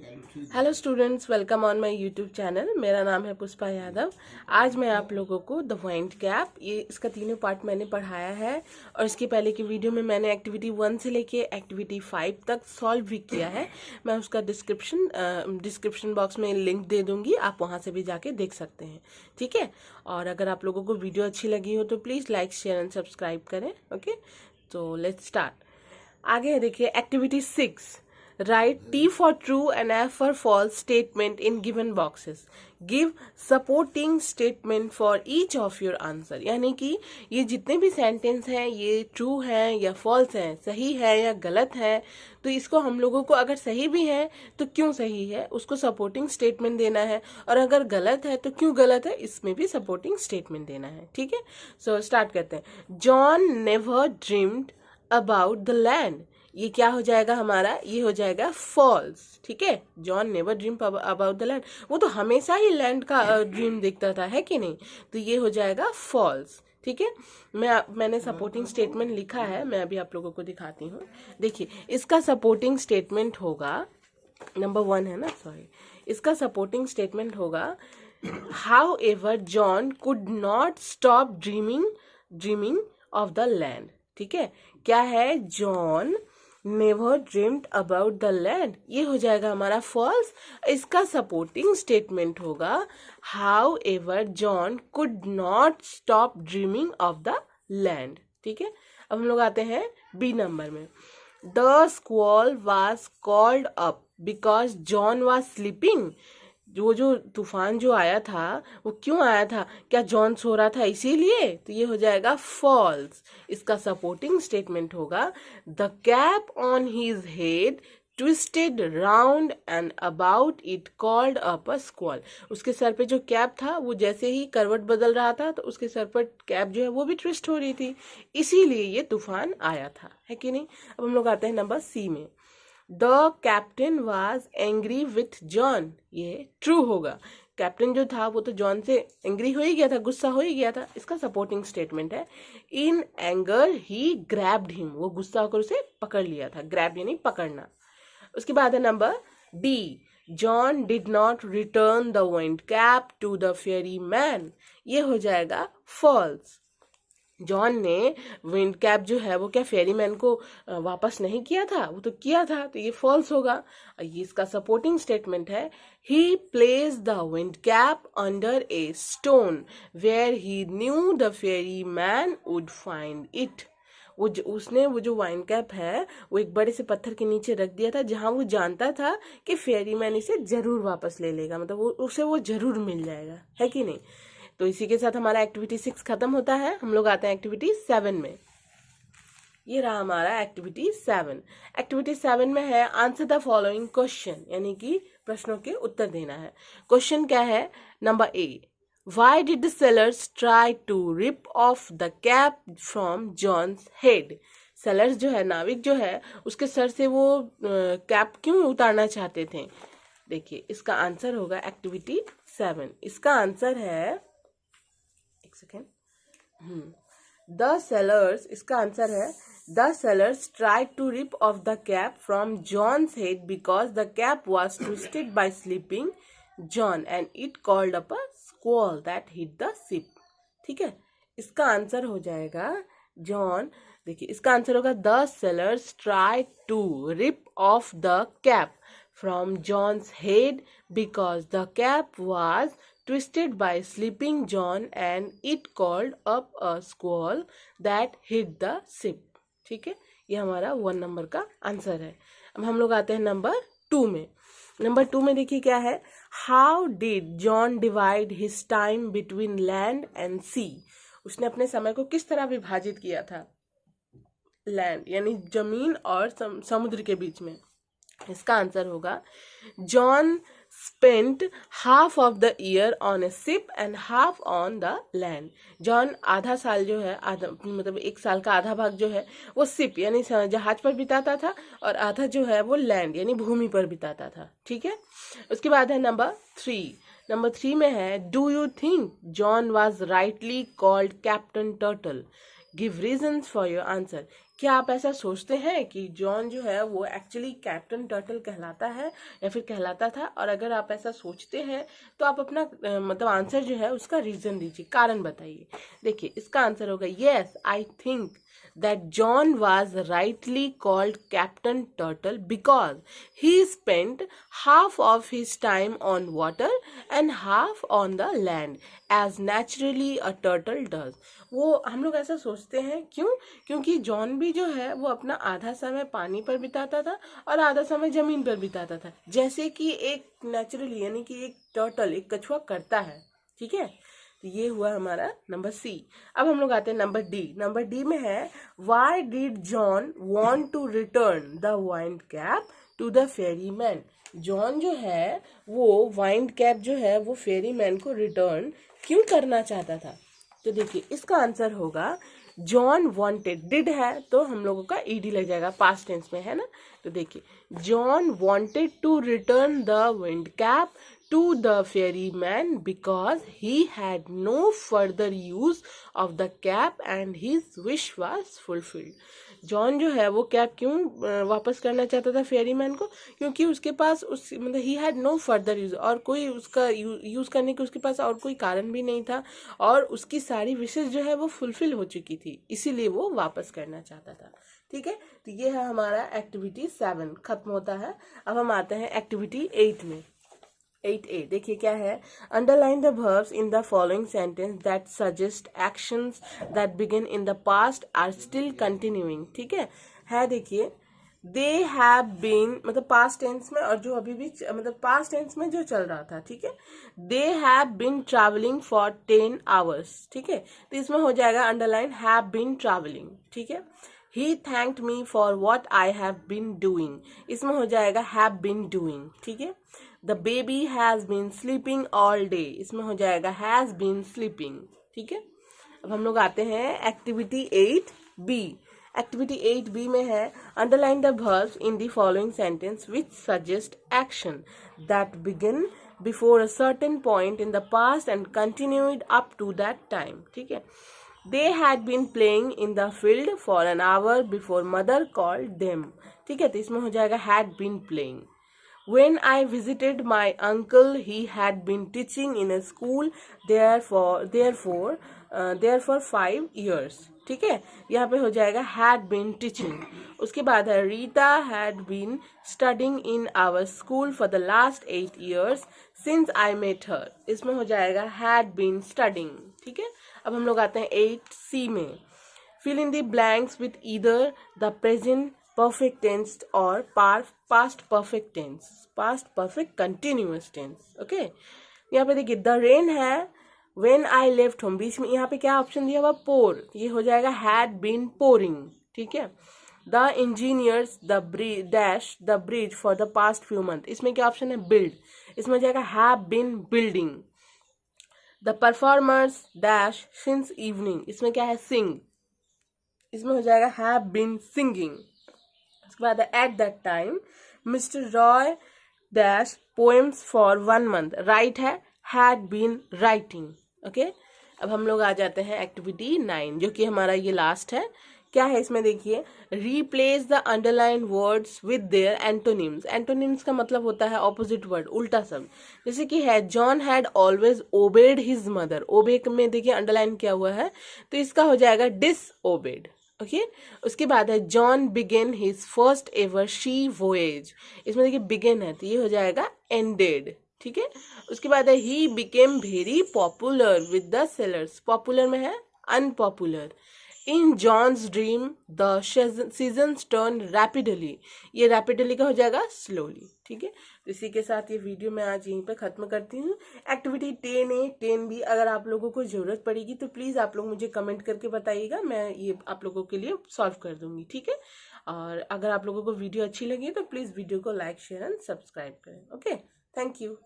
Hello students, welcome on my YouTube channel. मेरा नाम है पुष्पा यादव। आज मैं आप लोगों को द वाइंड कैप, ये इसका तीनों पार्ट मैंने पढ़ाया है और इसके पहले की वीडियो में मैंने एक्टिविटी 1 से लेके एक्टिविटी 5 तक सॉल्व भी किया है। मैं उसका डिस्क्रिप्शन बॉक्स में लिंक दे दूंगी, आप वहाँ से भी जाके देख सकते हैं। ठीक है, और अगर आप लोगों को वीडियो अच्छी लगी हो तो please like, share and subscribe करें। ओके, तो लेट्स स्टार्ट। आगे देखिए activity 6। Write T for true and F for false statement in given boxes. Give supporting statement for each of your answer. यानी कि ये जितने भी सेंटेंस हैं ये ट्रू हैं या फॉल्स हैं, सही है या गलत है, तो इसको हम लोगों को अगर सही भी है तो क्यों सही है उसको सपोर्टिंग स्टेटमेंट देना है, और अगर गलत है तो क्यों गलत है इसमें भी सपोर्टिंग स्टेटमेंट देना है। ठीक है, सो स्टार्ट करते हैं। John never dreamed about the land, ये क्या हो जाएगा हमारा, ये हो जाएगा फॉल्स। ठीक है, John never dream about the land, वो तो हमेशा ही लैंड का ड्रीम देखता था, है कि नहीं, तो ये हो जाएगा फॉल्स। ठीक है, मैंने सपोर्टिंग स्टेटमेंट लिखा है, मैं अभी आप लोगों को दिखाती हूँ। देखिए इसका सपोर्टिंग स्टेटमेंट होगा, नंबर 1 है ना, सॉरी, इसका सपोर्टिंग स्टेटमेंट होगा however John could not stop dreaming of the land. ठीक है, क्या है, John never dreamed about the land, ये हो जाएगा हमारा फॉल्स। इसका सपोर्टिंग स्टेटमेंट होगा however John could not stop dreaming of the land. ठीक है, अब हम लोग आते हैं बी नंबर में। The squall was called up because John was sleeping, जो तूफान जो आया था वो क्यों आया था, क्या जॉन सो रहा था इसीलिए, तो ये हो जाएगा फॉल्स। इसका सपोर्टिंग स्टेटमेंट होगा the cap on his head twisted round and about it called up a squall, उसके सर पे जो कैप था वो जैसे ही करवट बदल रहा था तो उसके सर पर कैप जो है वो भी ट्विस्ट हो रही थी, इसीलिए ये तूफान आया था, है कि नहीं। अब हम लोग आते हैं नंबर सी में। The captain was angry with John, ये ट्रू होगा। कैप्टन जो था वो तो जॉन से एंग्री हो ही गया था, गुस्सा हो ही गया था। इसका सपोर्टिंग स्टेटमेंट है in anger he grabbed him, वो गुस्सा होकर उसे पकड़ लिया था, ग्रैब यानी पकड़ना। उसके बाद है number D, John did not return the wind cap to the Pheri man, ये हो जाएगा फॉल्स। जॉन ने विंड कैप जो है वो क्या फेरी मैन को वापस नहीं किया था, वो तो किया था, तो ये फॉल्स होगा। ये इसका सपोर्टिंग स्टेटमेंट है he place the wind cap under a stone where he knew the Pheri man would find it, उसने वो जो वाइन कैप है वो एक बड़े से पत्थर के नीचे रख दिया था जहां वो जानता था कि फेरी मैन इसे जरूर वापस ले लेगा, मतलब उसे वो जरूर मिल जाएगा, है कि नहीं। तो इसी के साथ हमारा एक्टिविटी 6 खत्म होता है। हम लोग आते हैं एक्टिविटी 7 में। ये रहा हमारा एक्टिविटी 7। एक्टिविटी 7 में है आंसर द फॉलोइंग क्वेश्चन, यानी कि प्रश्नों के उत्तर देना है। क्वेश्चन क्या है, number A, why did the sailors try to rip off the cap from John's head, sailors जो है, नाविक जो है, उसके सर से वो कैप क्यों उतारना चाहते थे। देखिए इसका आंसर होगा एक्टिविटी 7, इसका आंसर है, एक सेकेंड, द सेलर्स, इसका आंसर है the sailors try to rip off the cap from John's head because the cap was twisted by sleeping John and it called up a squall that hit the ship. ठीक है, इसका answer हो जाएगा John, देखिए इसका answer होगा the sailors try to rip off the cap from John's head because the cap was twisted by sleeping John and it called up a squall that hit the ship। ठीक है, ये हमारा 1 number का answer है। अब हम लोग आते हैं नंबर 2 में। नंबर 2 में देखिए क्या है, how did John divide his time between land and sea, उसने अपने समय को किस तरह विभाजित किया था, लैंड यानी जमीन और समुद्र के बीच में। इसका आंसर होगा John spent half of the year on a ship and half on the land। John आधा साल जो है, आधा मतलब 1 साल का आधा भाग जो है वो शिप यानी जहाज पर बिताता था और आधा जो है वो लैंड यानी भूमि पर बिताता था। ठीक है, उसके बाद है नंबर 3। नंबर 3 में है do you think John was rightly called captain turtle, give reasons for your answer, क्या आप ऐसा सोचते हैं कि जॉन जो है वो एक्चुअली कैप्टन टर्टल कहलाता है या फिर कहलाता था? और अगर आप ऐसा सोचते हैं तो आप अपना मतलब आंसर जो है उसका रीजन दीजिए, कारण बताइए। देखिए इसका आंसर होगा yes, I think that John was rightly called Captain Turtle because he spent half of his time on water and half on the land as naturally a turtle does। वो हम लोग ऐसा सोचते हैं क्यों? क्योंकि जॉन भी जो है वो अपना आधा समय पानी पर बिताता था और आधा समय जमीन पर बिताता था, जैसे कि एक नेचुरली यानी कि एक टर्टल, एक कछुआ करता है। ठीक है, तो ये हुआ हमारा नंबर सी। अब हम लोग आते हैं नंबर डी। नंबर डी में है why did John want to return the wind cap to the Pheri man. John जो है वो वाइंड कैप जो है वो फेरी मैन को रिटर्न क्यों करना चाहता था? तो देखिए इसका आंसर होगा जॉन वॉन्टेड, डिड है तो हम लोगों का ईडी लग जाएगा, पास्ट टेंस में है ना। तो देखिए John wanted to return the wind cap to the ferryman because he had no further use of the cap and his wish was fulfilled। John जो है वो कैप क्यों वापस करना चाहता था फेरीमैन को? क्योंकि उसके पास उस मतलब he had no further use, और कोई उसका यूज करने के उसके पास और कोई कारण भी नहीं था, और उसकी सारी विशेष जो है वो फुलफिल हो चुकी थी, इसीलिए वो वापस करना चाहता था। ठीक है, तो ये है हमारा एक्टिविटी 7 खत्म होता है। अब हम आते हैं एक्टिविटी 8 में। 8A देखिए क्या है, underline the verbs in the following sentence that suggest actions that begin in the past are still continuing. ठीक है देखिए दे हैव बीन मतलब पास्ट टेंस में, और जो अभी भी मतलब पास्ट टेंस में जो चल रहा था। ठीक है, they have been travelling for 10 hours. ठीक है, तो इसमें हो जाएगा अंडरलाइन हैव बीन ट्रैवलिंग। ठीक है, he thanked me for what I have been doing, इसमें हो जाएगा हैव बीन डूइंग। ठीक है, the baby has been sleeping all day, इसमें हो जाएगा हैज बीन स्लीपिंग। ठीक है, अब हम लोग आते हैं एक्टिविटी 8B। एक्टिविटी 8B में है underline the verbs in the following sentence which suggest action that begin before a certain point in the past and continued up to that time. ठीक है, they had been playing in the field for an hour before mother called them। ठीक है, तो इसमें हो जाएगा had been playing। When I visited my uncle, he had been teaching in a school there for 5 years। ठीक है, यहाँ पे हो जाएगा had been teaching। उसके बाद है Rita had been studying in our school for the last 8 years since I met her, इसमें हो जाएगा had been studying। ठीक है, अब हम लोग आते हैं 8C में। fill in the blanks with either the present perfect tense or past perfect tense, past perfect continuous tense। Okay, यहाँ पे देखिए द रेन है when I left home, बीच में यहाँ पे क्या ऑप्शन दिया हुआ पोर, ये हो जाएगा had been pouring। ठीक है, the engineers the bridge for the past few month, इसमें क्या ऑप्शन है बिल्ड, इसमें हो जाएगा have been building. The performers dash since evening, इसमें क्या है सिंग, इसमें हो जाएगा हैव बीन सिंगिंग। उसके बाद at that time mister Roy dash poems for 1 month, right है हैड बीन राइटिंग। ओके, अब हम लोग आ जाते हैं एक्टिविटी 9 जो कि हमारा ये लास्ट है। क्या है इसमें देखिए, replace the underline words with their antonyms. Antonyms का मतलब होता है ऑपोजिट वर्ड, उल्टा शब्द। जैसे कि है John had always obeyed his mother, obey में देखिए अंडरलाइन किया हुआ है, तो इसका हो जाएगा डिसओबेड। ओके, उसके बाद है John begin his first ever she voyage, इसमें देखिए बिगेन है तो ये हो जाएगा एंडेड। ठीक है, उसके बाद है he became very popular with the sailors, popular में है unpopular. In John's dream the seasons turn rapidly, ये रैपिडली का हो जाएगा स्लोली। ठीक है, तो इसी के साथ ये वीडियो मैं आज यहीं पे खत्म करती हूँ। एक्टिविटी 10A 10B अगर आप लोगों को जरूरत पड़ेगी तो प्लीज आप लोग मुझे कमेंट करके बताइएगा, मैं ये आप लोगों के लिए सॉल्व कर दूंगी। ठीक है, और अगर आप लोगों को वीडियो अच्छी लगी तो प्लीज वीडियो को लाइक शेयर एंड सब्सक्राइब करें। Okay, thank you.